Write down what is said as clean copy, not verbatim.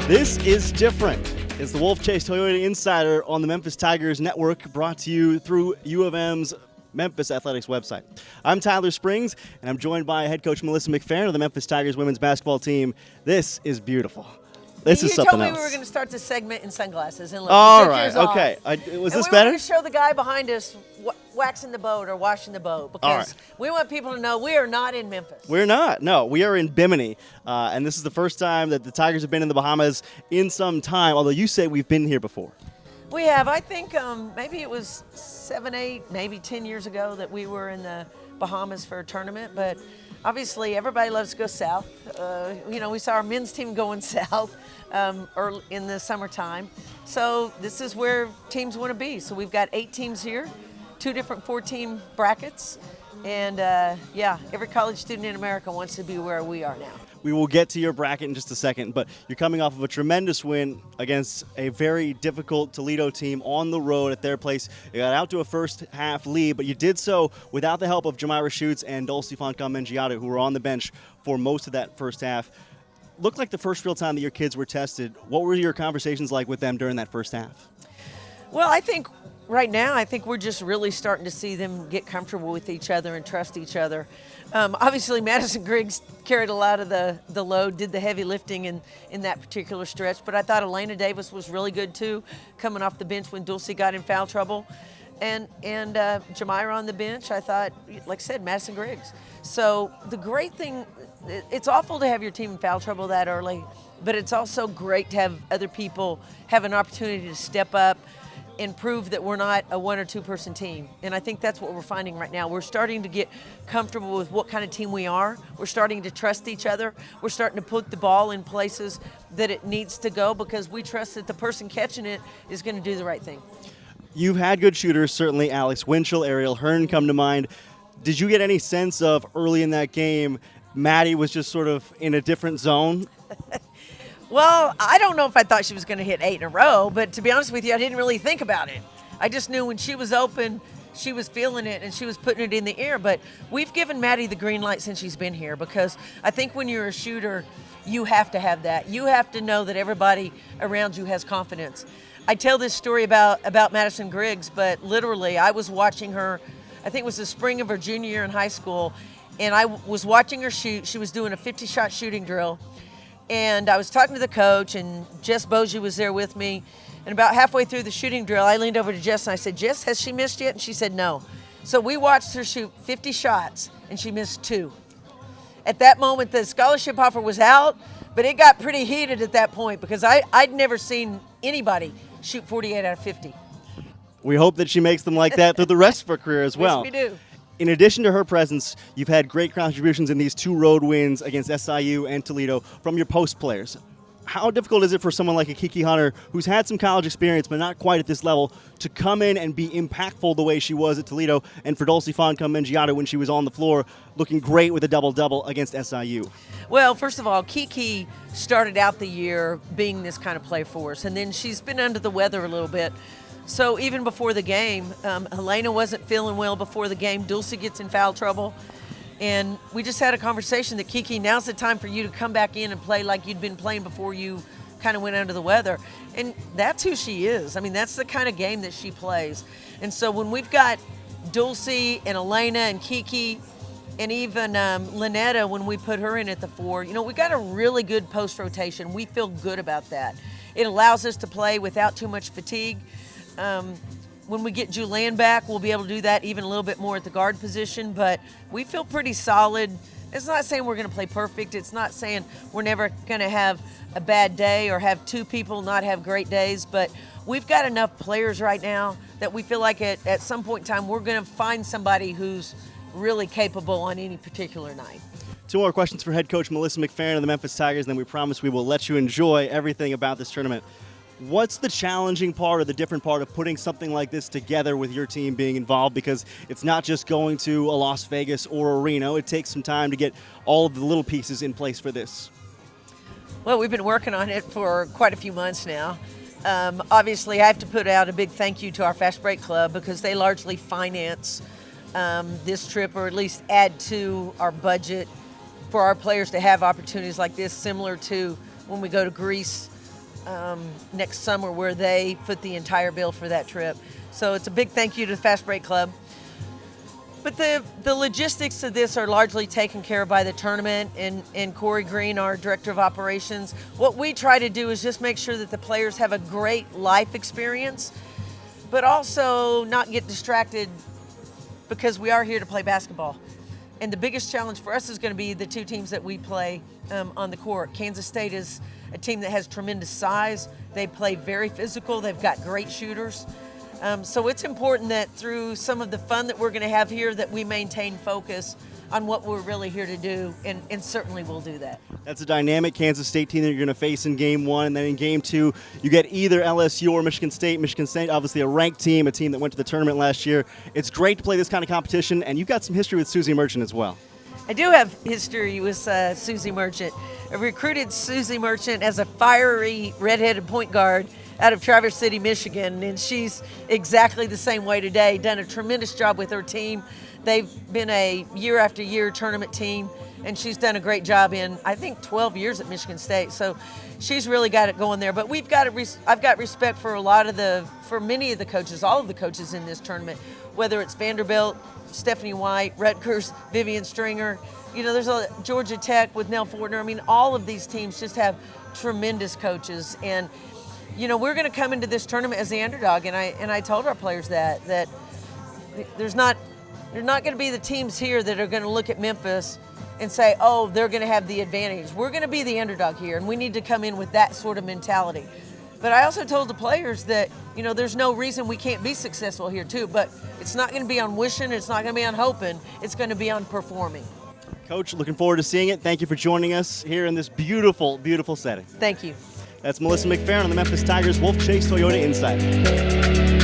This is different. It's the Wolfchase Toyota Insider on the Memphis Tigers Network, brought to you through U of M's Memphis Athletics website. I'm Tyler Springs, and I'm joined by head coach Melissa McFerrin of the Memphis Tigers women's basketball team. This is beautiful. This is something else. You told me we were going to start this segment in sunglasses. And look, all right, okay. Was this better? We want to show the guy behind us waxing the boat or washing the boat, because we want people to know we are not in Memphis. We're not. No, we are in Bimini, and this is the first time that the Tigers have been in the Bahamas in some time, although you say we've been here before. We have. I think maybe it was 7, 8, maybe 10 years ago that we were in the Bahamas for a tournament, but obviously everybody loves to go south. We saw our men's team going south early in the summertime. So this is where teams want to be. So we've got 8 teams here, 2 different 4-team brackets. And every college student in America wants to be where we are now. We will get to your bracket in just a second, but you're coming off of a tremendous win against a very difficult Toledo team on the road at their place. You got out to a first-half lead, but you did so without the help of Jamira Schutz and Dulce Fonca-Mengiado, who were on the bench for most of that first half. Looked like the first real time that your kids were tested. What were your conversations like with them during that first half? Well, I think right now, we're just really starting to see them get comfortable with each other and trust each other. Obviously, Madison Griggs carried a lot of the load, did the heavy lifting in that particular stretch, but I thought Elena Davis was really good too, coming off the bench when Dulce got in foul trouble. And Jamira on the bench, I thought, like I said, Madison Griggs. So the great thing, it's awful to have your team in foul trouble that early, but it's also great to have other people have an opportunity to step up and prove that we're not a 1 or 2 person team. And I think that's what we're finding right now. We're starting to get comfortable with what kind of team we are. We're starting to trust each other. We're starting to put the ball in places that it needs to go, because we trust that the person catching it is going to do the right thing. You've had good shooters, certainly Alex Winchell, Ariel Hearn come to mind. Did you get any sense of early in that game Maddie was just sort of in a different zone? Well, I don't know if I thought she was going to hit 8 in a row, but to be honest with you, I didn't really think about it. I just knew when she was open, she was feeling it and she was putting it in the air. But we've given Maddie the green light since she's been here, because I think when you're a shooter, you have to have that. You have to know that everybody around you has confidence. I tell this story about Madison Griggs, but literally I was watching her, I think it was the spring of her junior year in high school, and I was watching her shoot. She was doing a 50-shot shooting drill. And I was talking to the coach, and Jess Bogie was there with me. And about halfway through the shooting drill, I leaned over to Jess and I said, "Jess, has she missed yet?" And she said, "No." So we watched her shoot 50 shots, and she missed 2. At that moment, the scholarship offer was out, but it got pretty heated at that point, because I'd never seen anybody shoot 48 out of 50. We hope that she makes them like that through the rest of her career as well. Yes, we do. In addition to her presence, you've had great contributions in these 2 road wins against SIU and Toledo from your post players. How difficult is it for someone like a Kiki Hunter, who's had some college experience but not quite at this level, to come in and be impactful the way she was at Toledo, and for Dulce Fonca-Mengiado when she was on the floor looking great with a double-double against SIU? Well, first of all, Kiki started out the year being this kind of play for us, and then she's been under the weather a little bit. So even before the game, Helena wasn't feeling well before the game. Dulce gets in foul trouble. And we just had a conversation that, Kiki, now's the time for you to come back in and play like you'd been playing before you kind of went under the weather. And that's who she is. I mean, that's the kind of game that she plays. And so when we've got Dulce and Elena and Kiki and even Lynetta, when we put her in at the 4, we got a really good post rotation. We feel good about that. It allows us to play without too much fatigue. When we get Julianne back, we'll be able to do that even a little bit more at the guard position, but we feel pretty solid. It's not saying we're going to play perfect. It's not saying we're never going to have a bad day or have 2 people not have great days, but we've got enough players right now that we feel like at some point in time we're going to find somebody who's really capable on any particular night. 2 more questions for head coach Melissa McFerrin of the Memphis Tigers, and then we promise we will let you enjoy everything about this tournament. What's the challenging part or the different part of putting something like this together with your team being involved? Because it's not just going to a Las Vegas or a Reno. It takes some time to get all of the little pieces in place for this. Well, we've been working on it for quite a few months now. Obviously, I have to put out a big thank you to our Fast Break Club, because they largely finance this trip, or at least add to our budget for our players to have opportunities like this, similar to when we go to Greece next summer where they foot the entire bill for that trip. So it's a big thank you to the Fast Break Club. But the logistics of this are largely taken care of by the tournament and Corey Green, our director of operations. What we try to do is just make sure that the players have a great life experience, but also not get distracted because we are here to play basketball. And the biggest challenge for us is going to be the two teams that we play on the court. Kansas State is a team that has tremendous size. They play very physical. They've got great shooters. So it's important that through some of the fun that we're going to have here that we maintain focus on what we're really here to do, and certainly we'll do that. That's a dynamic Kansas State team that you're going to face in Game 1, and then in Game 2, you get either LSU or Michigan State. Michigan State, obviously a ranked team, a team that went to the tournament last year. It's great to play this kind of competition, and you've got some history with Susie Merchant as well. I do have history with Susie Merchant. I recruited Susie Merchant as a fiery, redheaded point guard out of Traverse City, Michigan, and she's exactly the same way today. Done a tremendous job with her team. They've been a year after year tournament team, and she's done a great job in, I think, 12 years at Michigan State. So she's really got it going there. But I've got respect for for many of the coaches, all of the coaches in this tournament, whether it's Vanderbilt, Stephanie White, Rutgers, Vivian Stringer. You know, there's a Georgia Tech with Nell Fortner. I mean, all of these teams just have tremendous coaches. And you know, we're going to come into this tournament as the underdog, and I told our players that there's not going to be the teams here that are going to look at Memphis and say, oh, they're going to have the advantage. We're going to be the underdog here, and we need to come in with that sort of mentality. But I also told the players that, you know, there's no reason we can't be successful here too, but it's not going to be on wishing, it's not going to be on hoping, it's going to be on performing. Coach, looking forward to seeing it. Thank you for joining us here in this beautiful, beautiful setting. Thank you. That's Melissa McFerrin on the Memphis Tigers Wolfchase Toyota Insider.